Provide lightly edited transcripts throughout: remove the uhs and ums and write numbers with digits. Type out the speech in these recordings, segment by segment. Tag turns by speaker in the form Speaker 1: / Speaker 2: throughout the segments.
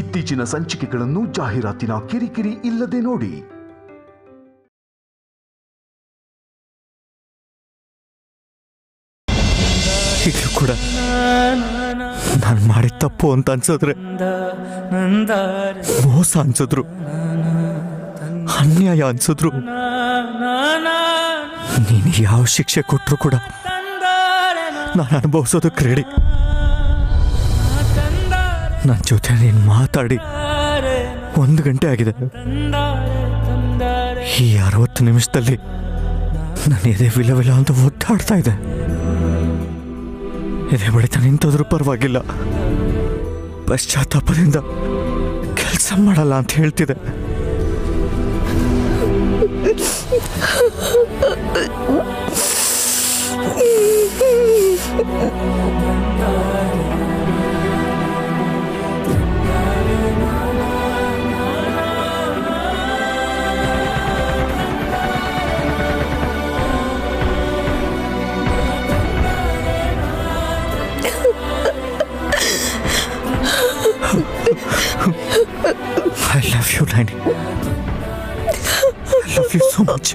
Speaker 1: ಇತ್ತೀಚಿನ ಸಂಚಿಕೆಗಳನ್ನು ಜಾಹೀರಾತಿನ ಕಿರಿಕಿರಿ ಇಲ್ಲದೆ ನೋಡಿ.
Speaker 2: ಈಗಲೂ ಕೂಡ ನಾನು ಮಾಡಿದ ತಪ್ಪು ಅಂತ ಅನ್ಸಿದ್ರೆ, ಮೋಸ ಅನ್ಸಿದ್ರು, ಅನ್ಯಾಯ ಅನ್ಸಿದ್ರು, ನೀನು ಯಾವ ಶಿಕ್ಷೆ ಕೊಟ್ಟರು ಕೂಡ ನಾನು ಅನುಭವಿಸೋದಕ್ಕೆ ರೆಡಿ. ನನ್ನ ಜೊತೆ ನೀನು ಮಾತಾಡಿ 1 ಗಂಟೆ ಆಗಿದೆ. ಈ 60 ನಿಮಿಷದಲ್ಲಿ ನನ್ನ ಎದೆ ವಿಲ ಅಂತ ಒದ್ದಾಡ್ತಾ ಇದೆ. ಎದೆ ಬಡಿತ ನಿಂತೋದ್ರೂ ಪರವಾಗಿಲ್ಲ, ಪಶ್ಚಾತ್ತಾಪದಿಂದ ಕೆಲಸ ಮಾಡಲ್ಲ ಅಂತ ಹೇಳ್ತಿದೆ. I love you, Nani. I love you so much.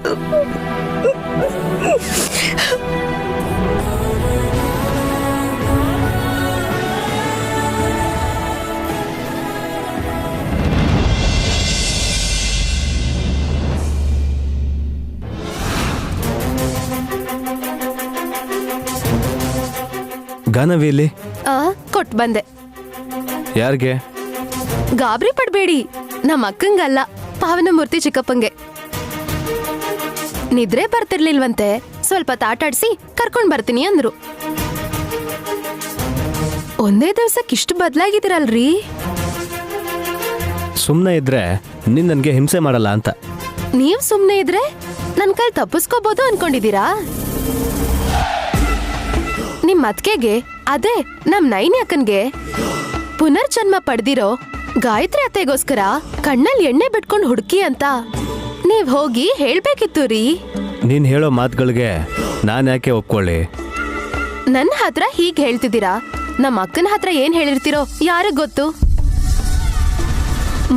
Speaker 3: ಗಾನವೇಲಿ
Speaker 4: ಕೊಟ್ಟು ಬಂದೆ.
Speaker 3: ಯಾರಿಗೆ?
Speaker 4: ಗಾಬರಿ ಪಡ್ಬೇಡಿ, ನಮ್ಮ ಅಕ್ಕಂಗಲ್ಲ, ಪಾವನಮೂರ್ತಿ ಚಿಕ್ಕಪ್ಪಂಗೆ. ನಿದ್ರೆ ಬರ್ತಿರ್ಲಿಲ್ವಂತೆ, ಸ್ವಲ್ಪ ತಾಟಾಡ್ಸಿ ಕರ್ಕೊಂಡ್ ಬರ್ತೀನಿ ಅಂದ್ರು. ಒಂದೇ ದಿವ್ಸಕ್ಕಿಷ್ಟು ಬದಲಾಗಿದ್ದೀರಲ್ರಿ.
Speaker 3: ಸುಮ್ಮನೆ ಇದ್ರೆ ನೀನ್ ನನ್ಗೆ ಹಿಂಸೆ ಮಾಡಲ್ಲ ಅಂತ.
Speaker 4: ನೀವ್ ಸುಮ್ನೆ ಇದ್ರೆ ನನ್ ಕೈ ತಪ್ಪಿಸ್ಕೋಬಹುದು ಅನ್ಕೊಂಡಿದೀರಾ? ನಿಮ್ ಅತ್ಕೆಗೆ, ಅದೇ ನಮ್ ನೈನಿ ಅಕ್ಕನ್ಗೆ ಪುನರ್ಜನ್ಮ ಪಡೆದಿರೋ ಗಾಯತ್ರಿ ಅತ್ತೆಗೋಸ್ಕರ ಕಣ್ಣಲ್ಲಿ ಎಣ್ಣೆ ಬಿಟ್ಕೊಂಡು ಹುಡುಕಿ ಅಂತ ನೀವ್ ಹೋಗಿ ಹೇಳ್ಬೇಕಿತ್ತು ರೀ.
Speaker 3: ನೀನ್ ಹೇಳೋ ಮಾತುಗಳಿಗೆ ನಾನ್ ಯಾಕೆ ಒಪ್ಕೊಳ್ಳಿ?
Speaker 4: ನನ್ನ ಹತ್ರ ಹೀಗ್ ಹೇಳ್ತಿದ್ದೀರಾ, ನಮ್ಮ ಅಕ್ಕನ ಹತ್ರ ಏನ್ ಹೇಳಿರ್ತೀರೋ ಯಾರಿಗ್ ಗೊತ್ತು.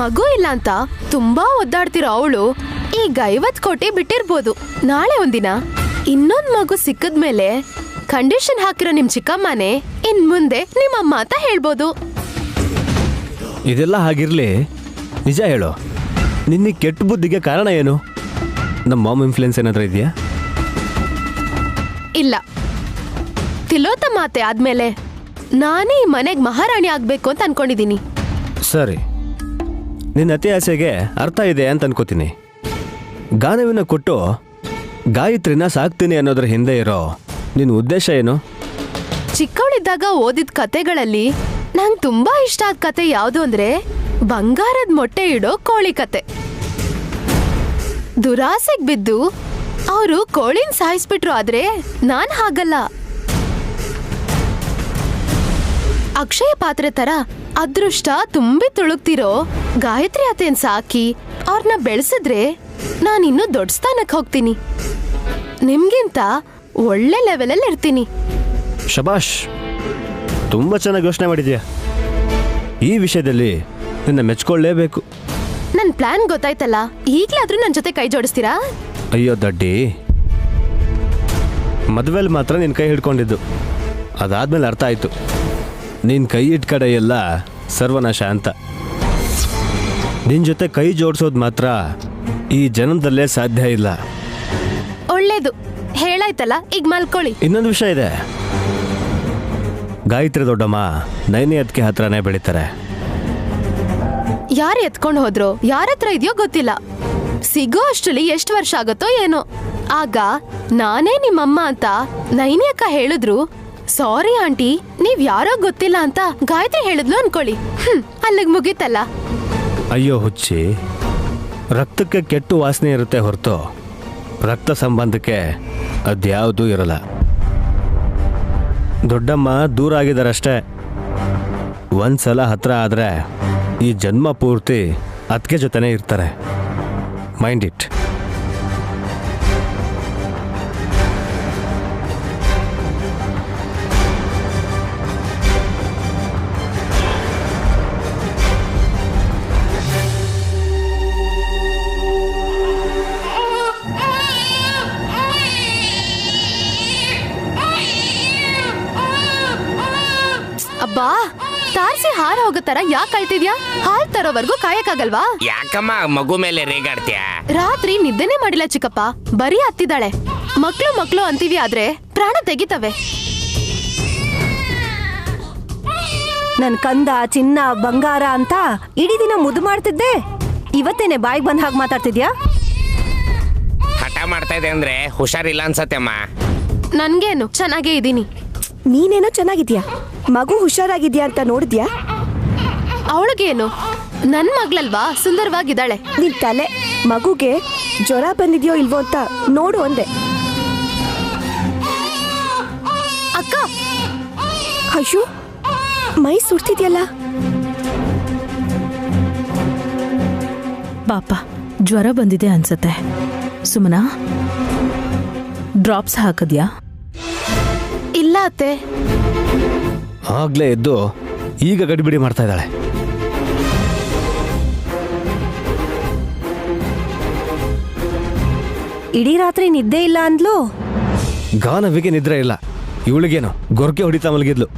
Speaker 4: ಮಗು ಇಲ್ಲ ಅಂತ ತುಂಬಾ ಒದ್ದಾಡ್ತಿರೋ ಅವಳು ಈಗ 50 ಕೋಟಿ ಬಿಟ್ಟಿರ್ಬೋದು. ನಾಳೆ ಒಂದಿನ ಇನ್ನೊಂದ್ ಮಗು ಸಿಕ್ಕದ್ಮೇಲೆ ಕಂಡೀಷನ್ ಹಾಕಿರೋ ನಿಮ್ ಚಿಕ್ಕಮ್ಮನೆ ಇನ್ ಮುಂದೆ ನಿಮ್ಮಮ್ಮ ಅಂತ ಹೇಳ್ಬೋದು.
Speaker 3: ಇದೆಲ್ಲ ಹಾಗಿರ್ಲಿ, ನಿಜ ಹೇಳು, ನಿನ್ನ ಕೆಟ್ಟ ಬುದ್ಧಿಗೆ ಕಾರಣ ಏನು? ನಮ್ಮ ಮಾಮ್ ಇನ್ಫ್ಲುಯೆನ್ಸ್ ಏನಾದ್ರೂ ಇದೆಯಾ?
Speaker 4: ಇಲ್ಲ, ತಿಲೋತ್ತ ಮಾತೆ ಆದ್ಮೇಲೆ ನಾನೇ ಈ ಮನೆಗ್ ಮಹಾರಾಣಿ ಆಗ್ಬೇಕು ಅಂತ ಅನ್ಕೊಂಡಿದೀನಿ.
Speaker 3: ಸರಿ, ನಿನ್ನ ಅತಿ ಆಸೆಗೆ ಅರ್ಥ ಇದೆ ಅಂತ ಅನ್ಕೋತೀನಿ. ಗಾನವಿನ ಕೊಟ್ಟು ಗಾಯತ್ರಿನ ಸಾಕ್ತೀನಿ ಅನ್ನೋದ್ರ ಹಿಂದೆ ಇರೋ ನಿನ್ನ ಉದ್ದೇಶ ಏನು?
Speaker 4: ಚಿಕ್ಕವಳಿದ್ದಾಗ ಓದಿದ ಕತೆಗಳಲ್ಲಿ ನಂಗೆ ತುಂಬಾ ಇಷ್ಟ ಆದ ಕತೆ ಯಾವುದು ಅಂದ್ರೆ ಬಂಗಾರದ ಮೊಟ್ಟೆ ಇಡೋ ಕೋಳಿ ಕತೆ. ದುರಾಸೆಗ್ ಬಿದ್ದು ಅವರು ಕೋಳಿನ ಸಾಯಿಸ್ಬಿಟ್ರು, ಆದ್ರೆ ನಾನ್ ಹಾಗಲ್ಲ. ಅಕ್ಷಯ ಪಾತ್ರೆ ತರ ಅದೃಷ್ಟ ತುಂಬಿ ತುಳುಕ್ತಿರೋ ಗಾಯತ್ರಿ ಅತ್ತೆನ್ ಸಾಕಿ ಅವ್ರನ್ನ ಬೆಳೆಸಿದ್ರೆ ನಾನಿನ್ನೂ ದೊಡ್ಡ ಸ್ಥಾನಕ್ಕೆ ಹೋಗ್ತೀನಿ. ನಿಮ್ಗಿಂತ ಒಳ್ಳೆ ಲೆವೆಲಲ್ಲಿ ಇರ್ತೀನಿ.
Speaker 3: ಶಬಾಷ್, ತುಂಬಾ ಚೆನ್ನಾಗಿ ಯೋಚನೆ ಮಾಡಿದ್ಯಾ. ಈ ವಿಷಯದಲ್ಲಿ ನಿನ್ನ ಮೆಚ್ಕೊಳ್ಳೇಬೇಕು.
Speaker 4: ನನ್ ಪ್ಲಾನ್ ಗೊತ್ತಾಯ್ತಲ್ಲ, ಈಗ್ಲಾದ್ರೂ ನನ್ ಜೊತೆ ಕೈ ಜೋಡಿಸ್ತೀರಾ?
Speaker 3: ಅಯ್ಯೋ ದಡ್ಡಿ, ಮದುವೆಲಿ ಮಾತ್ರ ನಿನ್ನ ಕೈ ಹಿಡ್ಕೊಂಡಿದ್ದು, ಅದಾದ್ಮೇಲೆ ಅರ್ಥ ಆಯ್ತು ನೀನ್ ಕೈ ಇಟ್ಟ ಕಡೆ ಎಲ್ಲ ಸರ್ವನಾಶ ಅಂತ. ನಿನ್ ಜೊತೆ ಕೈ ಜೋಡಿಸೋದು ಮಾತ್ರ ಈ ಜನ್ಮದಲ್ಲೇ ಸಾಧ್ಯ ಇಲ್ಲ.
Speaker 4: ಒಳ್ಳೇದು ಹೇಳಾಯ್ತಲ್ಲ, ಈಗ ಮಲ್ಕೊಳ್ಳಿ.
Speaker 3: ಇನ್ನೊಂದು ವಿಷಯ ಇದೆ, ಗಾಯತ್ರಿ ದೊಡ್ಡಮ್ಮ ನೈನಿ ಅದಕ್ಕೆ ಹತ್ರನೇ ಬೆಳಿತಾರೆ.
Speaker 4: ಯಾರು ಎತ್ಕೊಂಡು ಹೋದ್ರೋ, ಯಾರ ಹತ್ರ ಇದೆಯೋ ಗೊತ್ತಿಲ್ಲ. ಸಿಗೋ ಅಷ್ಟರಲ್ಲಿ ಎಷ್ಟು ವರ್ಷ ಆಗತ್ತೋ ಏನೋ. ಆಗ ನಾನೇ ನಿಮ್ಮಮ್ಮ ಅಂತ ನೈನಿ ಅಕ್ಕ ಹೇಳಿದ್ರು, ಸಾರಿ ಆಂಟಿ ನೀವ್ ಯಾರೋ ಗೊತ್ತಿಲ್ಲ ಅಂತ ಗಾಯತ್ರಿ ಹೇಳಿದ್ಲು ಅನ್ಕೊಳ್ಳಿ. ಅಲ್ಲಿಗೆ ಮುಗೀತಲ್ಲ.
Speaker 3: ಅಯ್ಯೋ ಹುಚ್ಚಿ, ರಕ್ತಕ್ಕೆ ಕೆಟ್ಟು ವಾಸನೆ ಇರುತ್ತೆ ಹೊರತು ರಕ್ತ ಸಂಬಂಧಕ್ಕೆ ಅದ್ಯಾವುದೂ ಇರಲ್ಲ. ದೊಡ್ಡಮ್ಮ ದೂರ ಆಗಿದ್ದಾರಷ್ಟೇ. ಒಂದ್ಸಲ ಹತ್ರ ಆದ್ರೆ ಈ ಜನ್ಮ ಪೂರ್ತಿ ಅದಕ್ಕೆ ಜೊತೆನೇ ಇರ್ತಾರೆ. Mind it.
Speaker 4: ತರ ಯಾಕೆ ಕಳ್ತಿದ್ಯಾ? ಹಾಲ್ ತರೋವರ್ಗೂ ಕಾಯಕ್ಕಾಗಲ್ವಾ?
Speaker 5: ಯಾಕಮ್ಮ ಮಗು ಮೇಲೆ ರೇಗಾಡ್ತೀಯ?
Speaker 4: ರಾತ್ರಿ ನಿದ್ದೆನೆ ಮಾಡಿಲ್ಲ ಚಿಕ್ಕಪ್ಪ, ಬರೀ ಹತ್ತಿದಾಳೆ. ಮಕ್ಳು ಅಂತೀವಿ ಆದ್ರೆ ಪ್ರಾಣ ತೆಗಿತವೆ.
Speaker 6: ನನ್ ಕಂದ ಚಿನ್ನ ಬಂಗಾರ ಅಂತ ಇಡೀ ದಿನ ಮುದ್ದು ಮಾಡ್ತಿದ್ದೆ, ಇವತ್ತೇನೆ ಬಾಯಿಗೆ ಬಂದ ಹಾಗೆ ಮಾತಾಡ್ತಿದ್ಯಾ?
Speaker 5: ಹಠ ಮಾಡ್ತಾ ಇದೆ ಅಂದ್ರೆ ಹುಷಾರಿಲ್ಲ ಅನ್ಸತ್ತೆಮ್ಮ.
Speaker 4: ನನ್ಗೇನು, ಚೆನ್ನಾಗೇ ಇದೀನಿ.
Speaker 6: ನೀನೇನೋ ಚೆನ್ನಾಗಿದ್ಯಾ, ಮಗು ಹುಷಾರಾಗಿದ್ಯಾ ಅಂತ ನೋಡಿದ್ಯಾ?
Speaker 4: ಅವಳಿಗೇನು, ನನ್ ಮಗ್ಳಲ್ವಾ, ಸುಂದರವಾಗಿದ್ದಾಳೆ.
Speaker 6: ನಿನ್ ತಲೆ, ಮಗುಗೆ ಜ್ವರ ಬಂದಿದ್ಯೋ ಇಲ್ವೋ ಅಂತ ನೋಡು ಅಂದೆ.
Speaker 4: ಅಕ್ಕ,
Speaker 6: ಅಯ್ಯೋ ಮೈ ಸುಡ್ತಿದ್ಯಲ್ಲ.
Speaker 7: ಪಾಪ ಜ್ವರ ಬಂದಿದೆ ಅನ್ಸತ್ತೆ. ಸುಮನಾ, ಡ್ರಾಪ್ಸ್ ಹಾಕದ್ಯಾ?
Speaker 4: ಇಲ್ಲ ಅತ್ತೆ.
Speaker 3: ಆಗ್ಲೇ ಎದ್ದು ಈಗ ಗಡಿಬಿಡಿ ಮಾಡ್ತಾ ಇದ್ದಾಳೆ.
Speaker 6: ಇಡೀ ರಾತ್ರಿ ನಿದ್ದೆ ಇಲ್ಲ ಅಂದ್ಲು.
Speaker 3: ಗಾನವಿಗೆ ನಿದ್ರೆ ಇಲ್ಲ, ಇವಳಿಗೇನು ಗೊರ್ಕೆ ಹೊಡಿತಾ ಮಲಗಿದ್ಲು.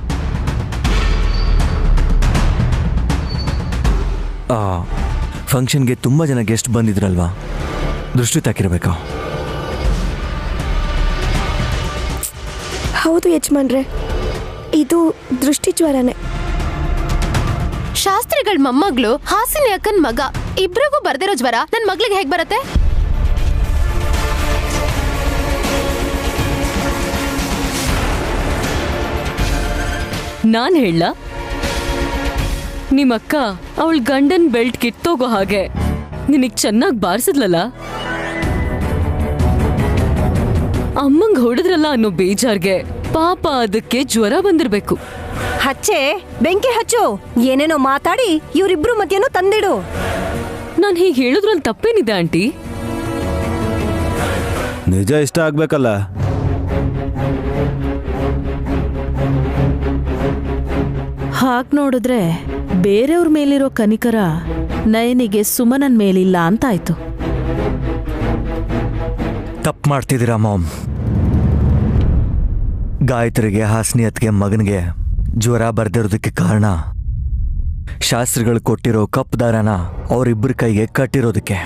Speaker 2: ಫಂಕ್ಷನ್ಗೆ ತುಂಬ ಜನ ಗೆಸ್ಟ್ ಬಂದಿದ್ರಲ್ವಾ, ದೃಷ್ಟಿ ತಾಕಿರ್ಬೇಕಾ?
Speaker 6: ಹೌದು ಯಜಮಾನ್ರೆ, ಇದು ದೃಷ್ಟಿ ಜ್ವರನೇ.
Speaker 4: ಶಾಸ್ತ್ರಿಗಳ ಮೊಮ್ಮಗಳು ಹಾಸಿನಿ ಅಕ್ಕನ್ ಮಗ, ಇಬ್ರಿಗೂ ಬರ್ದಿರೋ ಜ್ವರ ನನ್ ಮಗ್ಳಿಗೆ ಹೇಗ್ ಬರತ್ತೆ?
Speaker 8: ನಾನ್ ಹೇಳ, ನಿಮ್ಮಕ್ಕ ಅವಳ ಗಂಡನ್ ಬೆಲ್ಟ್ ಕಿತ್ತೋಗೋ ಹಾಗೆ ನಿನಗ್ ಚೆನ್ನಾಗ್ ಬಾರಿಸಿದ್ಲಲ್ಲ, ಅಮ್ಮಂಗ್ ಹೊಡೆದ್ರಲ್ಲ ಅನ್ನೋ ಬೇಜಾರ್ಗೆ ಪಾಪ ಅದಕ್ಕೆ ಜ್ವರ ಬಂದಿರ್ಬೇಕು.
Speaker 6: ಹಚ್ಚೆ, ಬೆಂಕಿ ಹಚ್ಚು, ಏನೇನೋ ಮಾತಾಡಿ ಇವರಿಬ್ರು ಮಧ್ಯನೂ ತಂದಿಡು.
Speaker 8: ನಾನ್ ಹೀಗೆ ಹೇಳಿದ್ರಲ್ಲಿ ತಪ್ಪೇನಿದೆ ಆಂಟಿ?
Speaker 3: ನಿಜ ಇಷ್ಟ ಆಗ್ಬೇಕಲ್ಲ.
Speaker 7: ಹಾಗ್ ನೋಡಿದ್ರೆ ಬೇರೆಯವ್ರ ಮೇಲಿರೋ ಕನಿಕರ ನಯನಿಗೆ ಸುಮನನ್ ಮೇಲಿಲ್ಲ ಅಂತಾಯ್ತು.
Speaker 2: ತಪ್ಪು ಮಾಡ್ತಿದ್ದೀರಾ ಮಾಮ್. ಗಾಯತ್ರಿಗೆ, ಹಾಸ್ನಿಯತ್ಗೆ ಮಗನಿಗೆ ಜ್ವರ ಬರ್ದಿರೋದಕ್ಕೆ ಕಾರಣ ಶಾಸ್ತ್ರಿಗಳು ಕೊಟ್ಟಿರೋ ಕಪ್ ದಾರನ ಅವರಿಬ್ಬರ ಕೈಗೆ ಕಟ್ಟಿರೋದಕ್ಕೆ.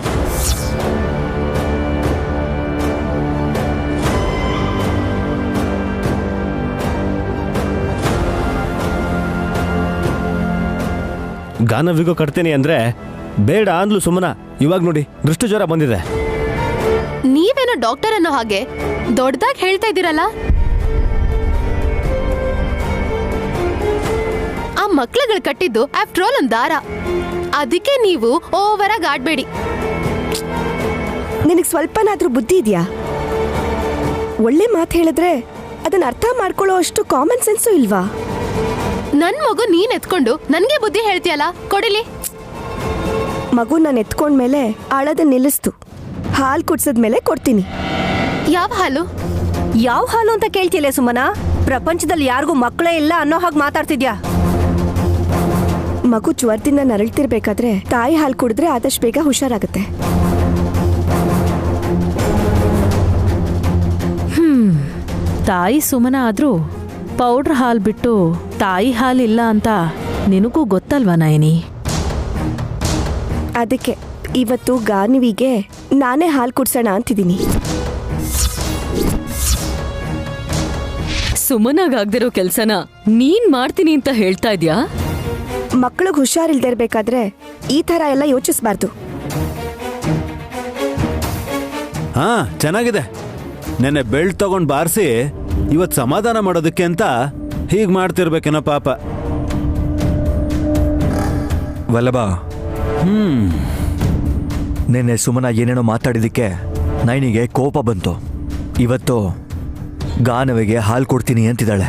Speaker 3: ಗಾನವಿಗೂ ಕಟ್ತೀನಿ ಅಂದ್ರೆ ಬೇಡ ಅಂದ್ಲು ಸುಮ್ಮನ. ಇವಾಗ ನೋಡಿ ದೃಷ್ಟಿ ಜ್ವರ ಬಂದಿದೆ.
Speaker 4: ನೀವೇನೋ ಡಾಕ್ಟರ್ ಅನ್ನೋ ಹಾಗೆ ದೊಡ್ಡದಾಗಿ ಹೇಳ್ತಾ ಇದ್ದೀರಲ್ಲ. ಆ ಮಕ್ಳುಗಳು ಕಟ್ಟಿದ್ದು ಆಫ್ಟರ್ ಆಲ್ ಒಂದ್ ದಾರ, ಅದಕ್ಕೆ ನೀವು ಓವರ್ ಆಗಿ ಆಡ್ಬೇಡಿ.
Speaker 6: ನಿನಗೆ ಸ್ವಲ್ಪನಾದ್ರೂ ಬುದ್ಧಿ ಇದೆಯಾ? ಒಳ್ಳೆ ಮಾತು ಹೇಳಿದ್ರೆ ಅದನ್ನ ಅರ್ಥ ಮಾಡ್ಕೊಳ್ಳೋ ಅಷ್ಟು ಕಾಮನ್ ಸೆನ್ಸು ಇಲ್ವಾ?
Speaker 4: ನನ್ ಮಗು ನೀನ್ ಎತ್ಕೊಂಡು ನನ್ಗೆ ಬುದ್ಧಿ ಹೇಳ್ತೀಯಲ್ಲ, ಕೊಡಿಲಿ.
Speaker 6: ಮಗು ನಾನು ಎತ್ಕೊಂಡ್ಮೇಲೆ ಅಳದ ನಿಲ್ಲಿಸ್ತು. ಹಾಲು ಕುಡ್ಸದ್ಮೇಲೆ ಕೊಡ್ತೀನಿ.
Speaker 4: ಯಾವ ಹಾಲು?
Speaker 6: ಯಾವ ಹಾಲು ಅಂತ ಕೇಳ್ತಿಲ್ಲ ಸುಮನಾ? ಪ್ರಪಂಚದಲ್ಲಿ ಯಾರಿಗೂ ಮಕ್ಕಳೇ ಇಲ್ಲ ಅನ್ನೋ ಹಾಗೆ ಮಾತಾಡ್ತಿದ್ಯಾ? ಮಗು ಜ್ವರದಿಂದ ನರಳ್ತಿರ್ಬೇಕಾದ್ರೆ ತಾಯಿ ಹಾಲು ಕುಡಿದ್ರೆ ಆದಷ್ಟು ಬೇಗ ಹುಷಾರಾಗುತ್ತೆ.
Speaker 7: ತಾಯಿ ಸುಮನ ಆದ್ರೂ ಪೌಡ್ರ್ ಹಾಲು ಬಿಟ್ಟು ತಾಯಿ ಹಾಲಿಲ್ಲ ಅಂತ ನಿನಗೂ ಗೊತ್ತಲ್ವಾ ನಯನಿ?
Speaker 6: ಅದಕ್ಕೆ ಇವತ್ತು ಗಾನವಿಗೆ ನಾನೇ ಹಾಲು ಕುಡ್ಸೋಣ ಅಂತಿದ್ದೀನಿ.
Speaker 8: ಸುಮನಾಗಾಗ್ದಿರೋ ಕೆಲ್ಸನ ನೀನ್ ಮಾಡ್ತೀನಿ ಅಂತ ಹೇಳ್ತಾ ಇದ್ಯಾ?
Speaker 6: ಮಕ್ಕಳಿಗೆ ಹುಷಾರಿಲ್ದೇ ಇರ್ಬೇಕಾದ್ರೆ ಈ ತರ ಎಲ್ಲ ಯೋಚಿಸ್ಬಾರ್ದು.
Speaker 9: ಹಾ, ಚೆನ್ನಾಗಿದೆ. ನೆನ್ನೆ ಬೆಲ್ಟ್ ತಗೊಂಡು ಬಾರಿಸಿ ಇವತ್ತು ಸಮಾಧಾನ ಮಾಡೋದಕ್ಕೆ ಅಂತ ಹೀಗೆ ಮಾಡ್ತಿರ್ಬೇಕೇನೋ ಪಾಪ.
Speaker 2: ವಲ್ಲಭ, ನಿನ್ನೆ ಸುಮನ ಏನೇನೋ ಮಾತಾಡಿದ್ದಕ್ಕೆ ನೈನಿಗೆ ಕೋಪ ಬಂತು. ಇವತ್ತು ಗಾನವಿಗೆ ಹಾಲು ಕೊಡ್ತೀನಿ ಅಂತಿದ್ದಾಳೆ.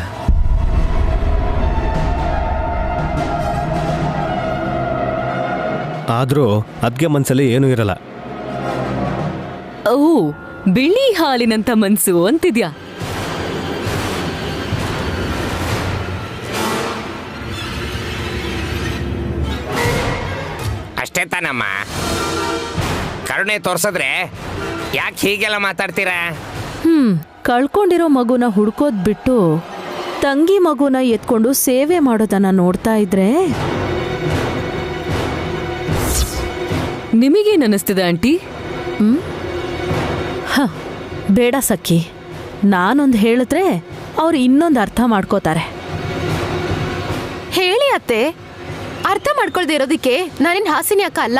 Speaker 3: ಆದ್ರೂ ಅದ್ಗೆ ಮನ್ಸಲ್ಲಿ ಏನೂ ಇರಲ್ಲ.
Speaker 8: ಓ, ಬಿಳಿ ಹಾಲಿನಂತ ಮನ್ಸು ಅಂತಿದ್ಯಾ?
Speaker 5: ಅಷ್ಟೇ ತಾನಮ್ಮ. ಕರುಣೆ ತೋರ್ಸಿದ್ರೆ ಯಾಕೆ ಹೀಗೆಲ್ಲ ಮಾತಾಡ್ತೀರಾ?
Speaker 7: ಕಳ್ಕೊಂಡಿರೋ ಮಗುನ ಹುಡ್ಕೋದ್ ಬಿಟ್ಟು ತಂಗಿ ಮಗುನ ಎತ್ಕೊಂಡು ಸೇವೆ ಮಾಡೋದನ್ನ ನೋಡ್ತಾ ಇದ್ರೆ
Speaker 8: ನಿಮಗೇನ್ ಅನ್ನಿಸ್ತಿದೆ ಆಂಟಿ?
Speaker 7: ಬೇಡ ಸಖಿ, ನಾನೊಂದು ಹೇಳಿದ್ರೆ ಅವ್ರು ಇನ್ನೊಂದು ಅರ್ಥ ಮಾಡ್ಕೋತಾರೆ.
Speaker 4: ಹೇಳಿ ಅತ್ತೆ, ಅರ್ಥ ಮಾಡ್ಕೊಳ್ದೆ ಇರೋದಕ್ಕೆ ನಾನೇನ್ ಹಾಸಿನಿ ಅಕ್ಕ ಅಲ್ಲ.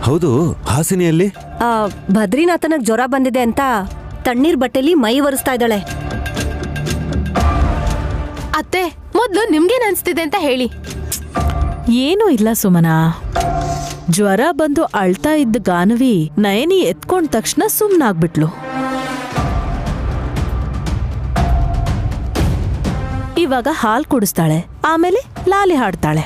Speaker 9: ಹೌದು, ಹಾಸಿನಿಯಲ್ಲಿ
Speaker 6: ಬದ್ರಿನಾಥನಿಗೆ ಜ್ವರ ಬಂದಿದೆ ಅಂತ ತಣ್ಣೀರ್ ಬಟ್ಟೆಲಿ ಮೈ ಒರೆಸ್ತಾ ಇದ್ದಾಳೆ.
Speaker 4: ಅತ್ತೆ, ಮೊದ್ಲು ನಿಮ್ಗೇನ್ ಅನ್ಸ್ತಿದೆ ಅಂತ ಹೇಳಿ.
Speaker 7: ಏನೂ ಇಲ್ಲ ಸುಮನಾ. ಜ್ವರ ಬಂದು ಅಳ್ತಾ ಇದ್ದ ಗಾನವಿ ನಯನಿ ಎತ್ಕೊಂಡ ತಕ್ಷಣ ಸುಮ್ನಾಗ್ಬಿಟ್ಲು. ಇವಾಗ ಹಾಲ್ ಕುಡಿಸ್ತಾಳೆ, ಆಮೇಲೆ ಲಾಲಿ ಹಾಡ್ತಾಳೆ.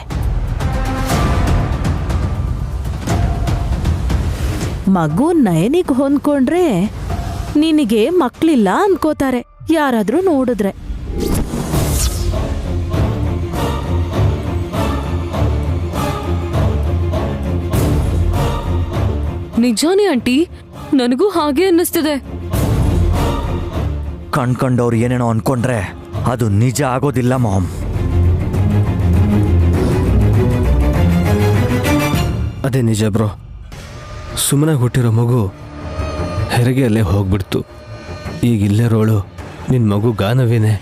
Speaker 7: ಮಗು ನಯನಿಗ್ ಹೊಂದ್ಕೊಂಡ್ರೆ ನಿನಗೆ ಮಕ್ಳಿಲ್ಲ ಅನ್ಕೋತಾರೆ ಯಾರಾದ್ರೂ ನೋಡಿದ್ರೆ.
Speaker 8: ನಿಜಾನೇ ಆಂಟಿ, ನನಗೂ ಹಾಗೆ ಅನ್ನಿಸ್ತಿದೆ.
Speaker 2: ಕಣ್ಕಂಡವ್ರು ಏನೇನೋ ಅನ್ಕೊಂಡ್ರೆ ಅದು ನಿಜ ಆಗೋದಿಲ್ಲ ಮಾಮ್.
Speaker 3: ಅದೇ ನಿಜ ಬ್ರೋ. ಸುಮ್ಮನೆ ಹುಟ್ಟಿರೋ ಮಗು ಹೆರಿಗೆಯಲ್ಲೇ ಹೋಗ್ಬಿಡ್ತು. ಈಗ ಇಲ್ಲೇ ರೋಳು ನಿನ್ನ ಮಗು ಗಾನವಿನೇ.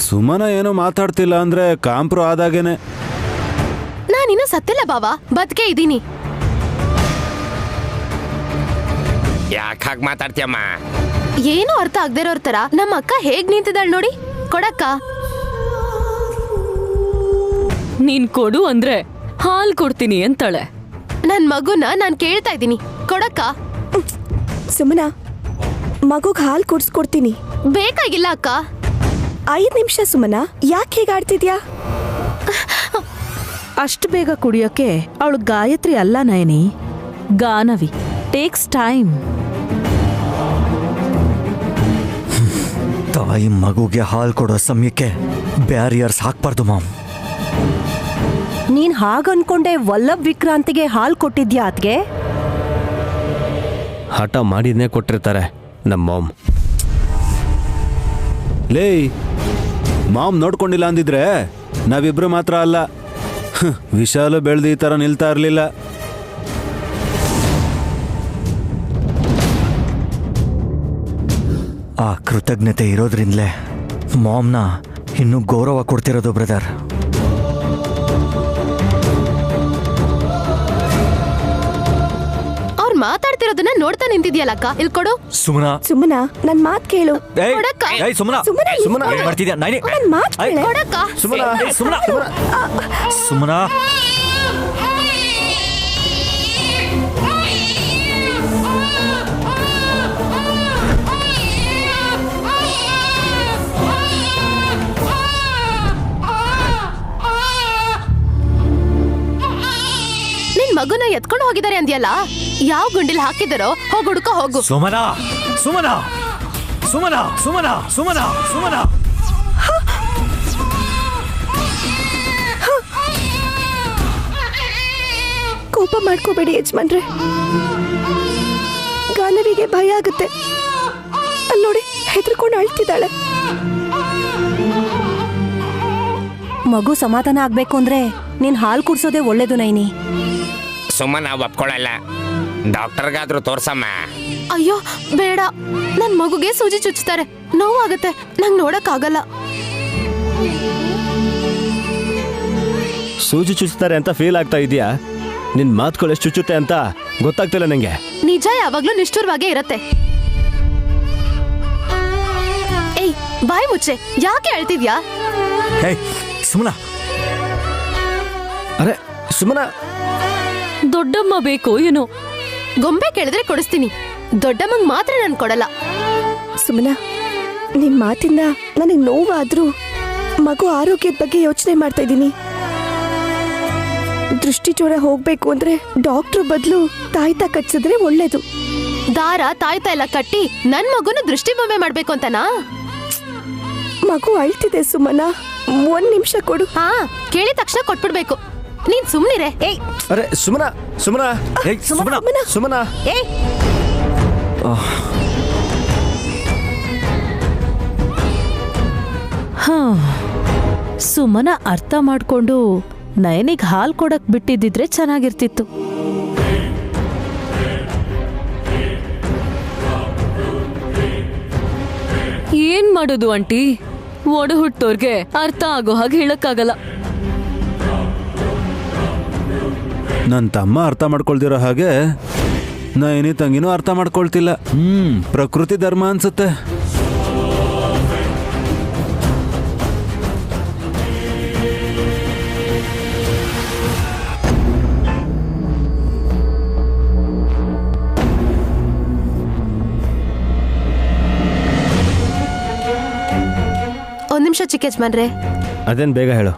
Speaker 9: ಸುಮನ ಏನೋ ಮಾತಾಡ್ತಿಲ್ಲ ಅಂದ್ರೆ ಕಾಂಪ್ರು ಆದಾಗೇನೆ.
Speaker 4: ನಾನಿನ್ನೂ ಸತ್ತಿಲ್ಲ ಬಾವಾ, ಬದುಕೆ ಇದ್ದೀನಿ.
Speaker 5: ಯಾಕೆ ಹಾಗೆ ಮಾತಾಡ್ತೀಯಮ್ಮ?
Speaker 4: ಏನು ಅರ್ಥ ಆಗದೆ ಇರೋರ್ ತರ ನಮ್ಮ ಅಕ್ಕ ಹೇಗ್ ನಿಂತಿದ್ದಾಳೆ ನೋಡಿ. ಕೊಡಕ್ಕ.
Speaker 8: ನೀನ್ ಕೊಡು ಅಂದ್ರೆ ಹಾಲ್ ಕೊಡ್ತೀನಿ ಅಂತಾಳೆ.
Speaker 4: ನನ್ ಮಗುನ ನಾನ್ ಕೇಳ್ತಾ ಇದ್ದೀನಿ, ಕೊಡಕ್ಕ.
Speaker 6: ಸುಮನಾ, ಮಗುಗ್ ಹಾಲು ಕುಡಿಸ್ಕೊಡ್ತೀನಿ.
Speaker 4: ಬೇಕಾಗಿಲ್ಲ ಅಕ್ಕ.
Speaker 6: 5 ನಿಮಿಷ ಸುಮನಾ, ಯಾಕೆ ಹೇಗೆ ಆಡ್ತಿದ್ಯಾ?
Speaker 7: ಅಷ್ಟು ಬೇಗ ಕುಡಿಯೋಕೆ ಅವಳು ಗಾಯತ್ರಿ ಅಲ್ಲ ನಯನಿ, ಗಾನವಿ. Takes time.
Speaker 2: ತಾಯಿ ಮಗುಗೆ ಹಾಲು ಕೊಡೋ ಸಮಯಕ್ಕೆ ಬ್ಯಾರಿಯರ್ಸ್ ಹಾಕ್ಬಾರ್ದು ಮಾಮ್.
Speaker 6: ನೀನ್ ಹಾಗನ್ಕೊಂಡೆ ವಲ್ಲಭ್ ವಿಕ್ರಾಂತಿಗೆ ಹಾಲು ಕೊಟ್ಟಿದ್ಯಾ ಅತ್ಗೆ?
Speaker 3: ಹಠ ಮಾಡಿನೇ ಕೊಟ್ಟಿರ್ತಾರೆ ನಮ್ಮ ಮಾಮ್.
Speaker 9: ಲೇ, ಮಾಮ್ ನೋಡ್ಕೊಂಡಿಲ್ಲ ಅಂದಿದ್ರೆ ನಾವಿಬ್ರು ಮಾತ್ರ ಅಲ್ಲ, ವಿಶಾಲು ಬೆಳೆದು ಈ ಥರ ನಿಲ್ತಾ ಇರಲಿಲ್ಲ.
Speaker 2: ಆ ಕೃತಜ್ಞತೆ ಇರೋದ್ರಿಂದಲೇ ಮಾಮ್ನ ಇನ್ನೂ ಗೌರವ ಕೊಡ್ತಿರೋದು ಬ್ರದರ್.
Speaker 4: ಅವ್ರು ಮಾತಾಡ್ತಿರೋದನ್ನ ನೋಡ್ತಾ ನಿಂತಿದ್ಯಲ್ಲಕ್ಕ, ಇಲ್ಲಿ ಕೊಡು.
Speaker 2: ಸುಮನಾ,
Speaker 6: ಸುಮನಾ, ನನ್ ಮಾತ್ ಕೇಳು.
Speaker 4: ಕೊಡಕ್ಕ.
Speaker 2: ಸುಮನಾ,
Speaker 6: ಸುಮನಾ,
Speaker 2: ಸುಮನಾ ಏನ್ ಮಾಡ್ತಿದ್ಯಾ?
Speaker 6: ನನ್ ಮಾತ್ ಕೇಳು.
Speaker 4: ಕೊಡಕ್ಕ.
Speaker 2: ಸುಮನಾ,
Speaker 4: ನಿನ್ ಮಗುನ ಎತ್ಕೊಂಡು ಹೋಗಿದ್ದಾರೆ ಅಂದ್ಯಲ್ಲ, ಯಾವ ಗುಂಡಿಲ್ ಹಾಕಿದಾರೋ ಹೋಗ್ ಹುಡ್ಕ ಹೋಗು.
Speaker 2: ಸುಮನಾ, ಸುಮನಾ, ಸುಮನಾ, ಸುಮನಾ, ಸುಮನಾ, ಸುಮನಾ.
Speaker 6: ಕೋಪ ಮಾಡ್ಕೋಬೇಡಿ ಯಜಮಾನ್ರೆ, ಗಾನವಿಗೆ ಭಯ ಆಗುತ್ತೆ. ಅಲ್ಲಿ ನೋಡಿ, ಹೆದರ್ಕೊಂಡು ಅಳ್ತಿದ್ದಾಳೆ. ಮಗು ಸಮಾಧಾನ ಆಗ್ಬೇಕು ಅಂದ್ರೆ ನೀನ್ ಹಾಲು ಕುಡ್ಸೋದೇ ಒಳ್ಳೇದು ನೈನಿ.
Speaker 5: ಸುಮ್ಮನೆ ನಾವು ಒಪ್ಕೊಳ್ಳಲ್ಲ, ಡಾಕ್ಟರ್ಗಾದ್ರೂ ತೋರ್ಸಮ್ಮ.
Speaker 4: ಅಯ್ಯೋ ಬೇಡ, ನನ್ ಮಗುಗೆ ಸೂಜಿ ಚುಚ್ತಾರೆ, ನೋವಾಗತ್ತೆ, ನಂಗ್ ನೋಡಕ್ ಆಗಲ್ಲ.
Speaker 3: ಸೂಜಿ ಚುಚ್ತಾರೆ ಅಂತ ಫೀಲ್ ಆಗ್ತಾ ಇದೆಯಾ? ನಿನ್ ಮಾತುಗಳು ಎಷ್ಟು ಚುಚ್ಚುತ್ತೆ ಅಂತ ಗೊತ್ತಾಗ್ತಿಲ್ಲ ನಂಗೆ.
Speaker 4: ನಿಜ ಯಾವಾಗ್ಲೂ ನಿಷ್ಠುರವಾಗೇ ಇರತ್ತೆ. ಏಯ್, ಬಾಯ್ ಮುಚ್ಚೆ, ಯಾಕೆ ಅಳ್ತಿದ್ಯಾ?
Speaker 2: ಸುಮನಾ,
Speaker 3: ಅರೆ ಸುಮನಾ,
Speaker 8: ದೊಡ್ಡಮ್ಮ ಬೇಕೋ ಏನೋ?
Speaker 4: ಗೊಂಬೆ ಕೇಳಿದ್ರೆ ಕೊಡಿಸ್ತೀನಿ, ದೊಡ್ಡಮ್ಮಂಗ್ ಮಾತ್ರ ನಾನು ಕೊಡಲ್ಲ.
Speaker 6: ಸುಮನಾ, ನಿನ್ ಮಾತಿಂದ ನನಗೆ ನೋವಾದ್ರೂ ಮಗು ಆರೋಗ್ಯದ ಬಗ್ಗೆ ಯೋಚನೆ ಮಾಡ್ತಾ ಇದ್ದೀನಿ. ದೃಷ್ಟಿ ಜ್ವರ ಹೋಗ್ಬೇಕು ಅಂದ್ರೆ ಡಾಕ್ಟರ್ ಬದಲು ತಾಯ್ತ ಕಟ್ಸಿದ್ರೆ ಒಳ್ಳೇದು.
Speaker 4: ದಾರ ತಾಯ್ತಾ ಎಲ್ಲ ಕಟ್ಟಿ ನನ್ ಮಗುನ ದೃಷ್ಟಿ ಬೊಮ್ಮೆ ಮಾಡ್ಬೇಕು ಅಂತನಾ?
Speaker 6: ಮಗು ಅಳ್ತಿದೆ ಸುಮನಾ, 1 ನಿಮಿಷ ಕೊಡು.
Speaker 4: ಹಾ, ಕೇಳಿದ ತಕ್ಷಣ ಕೊಟ್ಬಿಡ್ಬೇಕು. ನೀನ್ ಸುಮ್ನಿರೆ. ಏಯ್,
Speaker 3: ಅರೆ ಸುಮನಾ, ಸುಮನಾ,
Speaker 2: ಸುಮನಾ,
Speaker 3: ಸುಮನಾ,
Speaker 4: ಏಯ್,
Speaker 7: ಹಾ ಸುಮನ ಅರ್ಥ ಮಾಡ್ಕೊಂಡು ನಯನಿಗೆ ಹಾಲು ಕೊಡಕ್ ಬಿಟ್ಟಿದ್ದಿದ್ರೆ ಚೆನ್ನಾಗಿರ್ತಿತ್ತು.
Speaker 8: ಏನ್ ಮಾಡೋದು ಆಂಟಿ, ಒಡ ಹುಟ್ಟೋರ್ಗೆ ಅರ್ಥ ಆಗೋ ಹಾಗೆ ಹೇಳಕ್ಕಾಗಲ್ಲ.
Speaker 9: ನನ್ನ ತಮ್ಮ ಅರ್ಥ ಮಾಡ್ಕೊಳ್ದಿರೋ ಹಾಗೆ ನಯನಿ ತಂಗಿನೂ ಅರ್ಥ ಮಾಡ್ಕೊಳ್ತಿಲ್ಲ. ಪ್ರಕೃತಿ ಧರ್ಮ ಅನ್ಸುತ್ತೆ.
Speaker 4: ಒಂದ್ ನಿಮಿಷ ಚಿಕ್ಕ ಯಜಮಾನ್ರೆ.
Speaker 3: ಅದೇನ್ ಬೇಗ ಹೇಳು.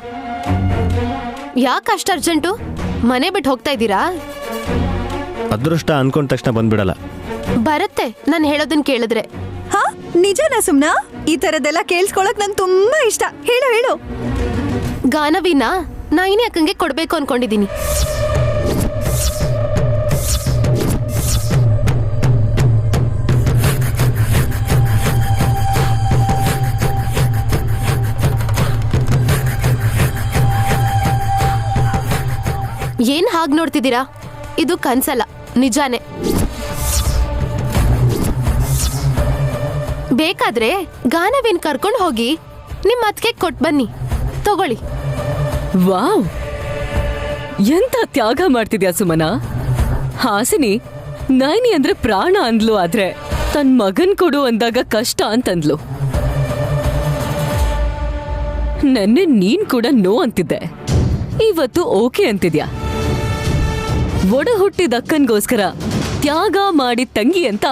Speaker 4: ಯಾಕೆ ಅಷ್ಟು ಅರ್ಜೆಂಟು? ಮನೆ ಬಿಟ್ಟು ಹೋಗ್ತಾ ಇದ್ದೀರಾ?
Speaker 3: ಅದೃಷ್ಟ ಅನ್ಕೊಂಡ ತಕ್ಷಣ ಬಂದ್ಬಿಡಲ್ಲ.
Speaker 4: ಬರುತ್ತೆ ನಾನು ಹೇಳೋದನ್ನ ಕೇಳಿದ್ರೆ.
Speaker 6: ಹಾ ನಿಜನಾ ಸುಮ್ನಾ? ಈ ತರದೆಲ್ಲ ಕೇಳಿಸ್ಕೊಳಕ್ ನಂಗೆ ತುಂಬಾ ಇಷ್ಟ. ಹೇಳು ಹೇಳು.
Speaker 4: ಗಾನವಿನ ನೈನಿ ಅಕ್ಕಂಗೆ ಕೊಡ್ಬೇಕು ಅನ್ಕೊಂಡಿದೀನಿ. ಏನ್ ಹಾಗ್ ನೋಡ್ತಿದ್ದೀರಾ? ಇದು ಕನ್ಸಲ್ಲ, ನಿಜಾನೇ. ಬೇಕಾದ್ರೆ ಗಾನವಿನ್ ಕರ್ಕೊಂಡು ಹೋಗಿ ನಿಮ್ಮ ಅತ್ತಿಗೆ ಕೊಟ್ ಬನ್ನಿ, ತಗೊಳ್ಳಿ.
Speaker 8: ವಾವ್, ಎಂತ ತ್ಯಾಗ ಮಾಡ್ತಿದ್ಯಾ ಸುಮನ. ಹಾಸಿನಿ ನೈನಿ ಅಂದ್ರೆ ಪ್ರಾಣ ಅಂದ್ಲು, ಆದ್ರೆ ತನ್ ಮಗನ್ ಕೊಡು ಅಂದಾಗ ಕಷ್ಟ ಅಂತಂದ್ಲು. ನೆನ್ನೆ ನೀನ್ ಕೂಡ ನೋ ಅಂತಿದ್ದೆ, ಇವತ್ತು ಓಕೆ ಅಂತಿದ್ಯಾ. ಒಡ ಹುಟ್ಟಿದ ಅಕ್ಕನ್ಗೋಸ್ಕರ ತ್ಯಾಗ ಮಾಡಿ ತಂಗಿ ಅಂತ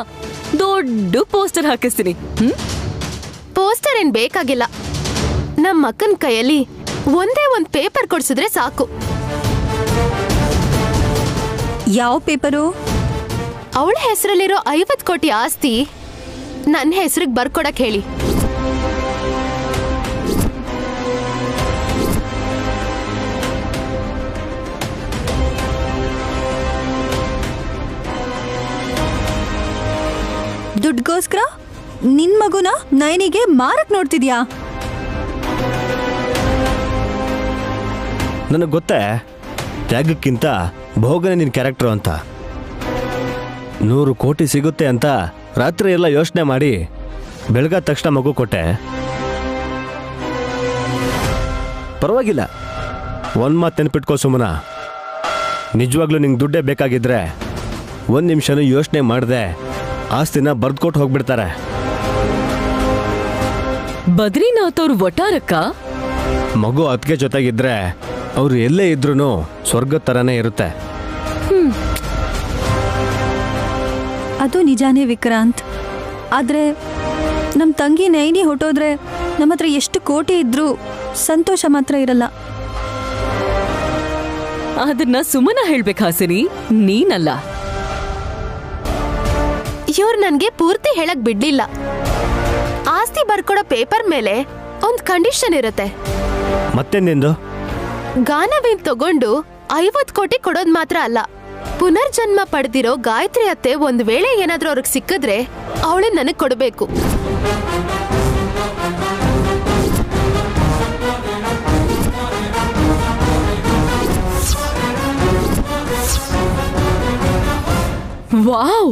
Speaker 8: ದೊಡ್ಡ ಪೋಸ್ಟರ್ ಹಾಕಿಸ್ತೀನಿ.
Speaker 4: ಪೋಸ್ಟರ್ ಏನ್ ಬೇಕಾಗಿಲ್ಲ. ನಮ್ಮ ಅಕ್ಕನ ಕೈಯಲ್ಲಿ ಒಂದೇ ಒಂದ್ ಪೇಪರ್ ಕೊಡ್ಸಿದ್ರೆ ಸಾಕು.
Speaker 6: ಯಾವ ಪೇಪರು?
Speaker 4: ಅವಳ ಹೆಸರಲ್ಲಿರೋ 50 ಕೋಟಿ ಆಸ್ತಿ ನನ್ನ ಹೆಸರಿಗೆ ಬರ್ಕೊಡಕ್ ಹೇಳಿ.
Speaker 6: ದುಡ್ಗೋಸ್ಕರ ನಿನ್ ಮಗುನ ನಯನಿಗೆ ಮಾರಕ್ ನೋಡ್ತಿದ್ಯಾ?
Speaker 3: ನನಗೆ ಗೊತ್ತೇ ತ್ಯಾಗಕ್ಕಿಂತ ಭೋಗನೇ ನಿನ್ನ ಕ್ಯಾರೆಕ್ಟರ್ ಅಂತ. 100 ಕೋಟಿ ಸಿಗುತ್ತೆ ಅಂತ ರಾತ್ರಿ ಎಲ್ಲ ಯೋಚನೆ ಮಾಡಿ ಬೆಳಗಾದ ತಕ್ಷಣ ಮಗು ಕೊಟ್ಟೆ. ಪರವಾಗಿಲ್ಲ, ಒಂದು ಮಾತು ನೆನಪಿಟ್ಕೋ ಸುಮನ. ನಿಜವಾಗ್ಲೂ ನಿಂಗೆ ದುಡ್ಡೇ ಬೇಕಾಗಿದ್ರೆ 1 ನಿಮಿಷನೂ ಯೋಚನೆ ಮಾಡದೆ ಆಸ್ತಿನ ಬರ್ದ್ಕೊಟ್ಟು ಹೋಗ್ಬಿಡ್ತಾರೆ.
Speaker 8: ಬದ್ರಿನಾಥ್ ಅವ್ರು ಒಟ್ಟಾರಕ್ಕ
Speaker 3: ಮಗು ಅದಕ್ಕೆ ಜೊತೆಗಿದ್ರೆ ಅವ್ರು ಎಲ್ಲೇ ಇದ್ರೂ ಸ್ವರ್ಗದ ಥರನೇ ಇರುತ್ತೆ.
Speaker 6: ಅದು ನಿಜಾನೇ ವಿಕ್ರಾಂತ್. ಆದ್ರೆ ನಮ್ ತಂಗಿ ನೈನಿ ಹೊಟ್ಟೋದ್ರೆ ನಮ್ಮ ಹತ್ರ ಎಷ್ಟು ಕೋಟಿ ಇದ್ರೂ ಸಂತೋಷ ಮಾತ್ರ ಇರಲ್ಲ.
Speaker 8: ಅದನ್ನ ಸುಮನ ಹೇಳ್ಬೇಕು ಹಾಸಿನಿ, ನೀನಲ್ಲ.
Speaker 4: ಇವ್ರು ನನ್ಗೆ ಪೂರ್ತಿ ಹೇಳಕ್ ಬಿಡ್ಲಿಲ್ಲ. ಆಸ್ತಿ ಬರ್ಕೊಡೋ ಪೇಪರ್ ಮೇಲೆ ಒಂದ್ ಕಂಡೀಷನ್ ಇರುತ್ತೆ.
Speaker 3: ಮತ್ತೆ ನಿಂದು
Speaker 4: ಗಾನವಿನ್ ತಗೊಂಡು 50 ಕೋಟಿ ಕೊಡೋದ್ ಮಾತ್ರ ಅಲ್ಲ, ಪುನರ್ಜನ್ಮ ಪಡೆದಿರೋ ಗಾಯತ್ರಿ ಅತ್ತೆ ಒಂದ್ ವೇಳೆ ಏನಾದ್ರೂ ಅವ್ರಿಗೆ ಸಿಕ್ಕಿದ್ರೆ ಅವಳನ್ನ ನನಗ್ ಕೊಡ್ಬೇಕು.
Speaker 8: ವಾವ್,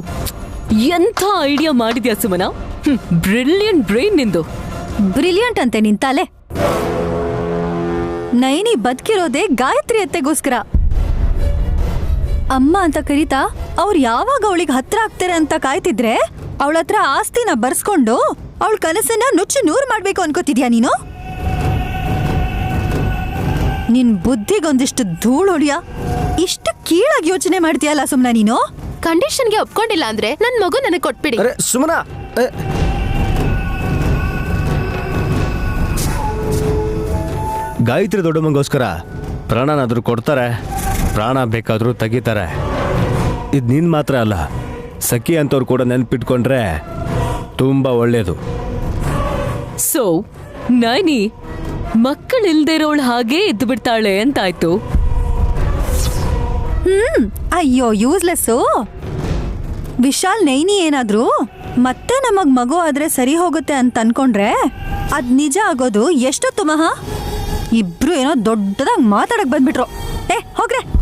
Speaker 8: ಎಂಥ ಐಡಿಯಾ ಮಾಡಿದ್ಯಾ ಸುಮನ. ಬ್ರಿಲಿಯಂಟ್ ಬ್ರೈನ್ ನಿಂದು.
Speaker 6: ಬ್ರಿಲಿಯಂಟ್ ಅಂತೆ ನಿನ್ ತಲೆ. ನೈನಿ ಬದುಕಿರೋದೇ ಗಾಯತ್ರಿ ಅತ್ತೆಗೋಸ್ಕರ. ಅಮ್ಮ ಅಂತ ಕರೀತಾ ಅವ್ರು ಯಾವಾಗ ಅವಳಿಗೆ ಹತ್ರ ಆಗ್ತಾರೆ ಅಂತ ಕಾಯ್ತಿದ್ರೆ ಅವಳ ಹತ್ರ ಆಸ್ತಿನ ಬರ್ಸ್ಕೊಂಡು ಅವಳ ಕನಸನ್ನ ನುಚ್ಚು ನೂರು ಮಾಡ್ಬೇಕು ಅನ್ಕೋತಿದ್ಯಾ ನೀನು? ನಿನ್ ಬುದ್ಧಿಗೊಂದಿಷ್ಟು ಧೂಳು ಹೊಡಿಯ. ಇಷ್ಟು ಕೀಳಾಗಿ ಯೋಚನೆ ಮಾಡ್ತೀಯಲ್ಲ ಸುಮ್ನ ನೀನು.
Speaker 4: ಕಂಡೀಷನ್ಗೆ ಒಪ್ಕೊಂಡಿಲ್ಲ ಅಂದ್ರೆ ನನ್ ಮಗು ನನಗೆ ಕೊಟ್ಬಿಡಿ.
Speaker 3: ಸುಮನ, ಗಾಯತ್ರಿ ದೊಡ್ಡಮ್ಮಗೋಸ್ಕರ ಪ್ರಾಣನಾದ್ರೂ ಕೊಡ್ತಾರೆ, ಪ್ರಾಣ ಬೇಕಾದ್ರೂ ತೆಗಿತಾರೆ. ಇದು ನೀನ್ ಮಾತ್ರ ಅಲ್ಲ, ಸಖಿ ಅಂತವ್ರು ಕೂಡ ನೆನ್ಪಿಟ್ಕೊಂಡ್ರೆ ತುಂಬಾ ಒಳ್ಳೇದು.
Speaker 8: ಸೊ ನೈನಿ ಮಕ್ಕಳಿಲ್ದೇ ಇರೋಳು ಹಾಗೆ ಇದ್ದು ಬಿಡ್ತಾಳೆ ಅಂತಾಯ್ತು.
Speaker 6: ಅಯ್ಯೋ ಯೂಸ್ಲೆಸ್ಸು. ವಿಶಾಲ್ ನೈನಿ ಏನಾದ್ರು ಮತ್ತೆ ನಮಗ್ ಮಗು ಆದ್ರೆ ಸರಿ ಹೋಗುತ್ತೆ ಅಂತ ಅನ್ಕೊಂಡ್ರೆ ಅದ್ ನಿಜ ಆಗೋದು ಎಷ್ಟೊತ್ತು ಮಹಾ? ಇಬ್ರು ಏನೋ ದೊಡ್ಡದಾಗಿ ಮಾತಾಡಕ್ ಬಂದ್ಬಿಟ್ರು. ಹೋಗ್ರೆ.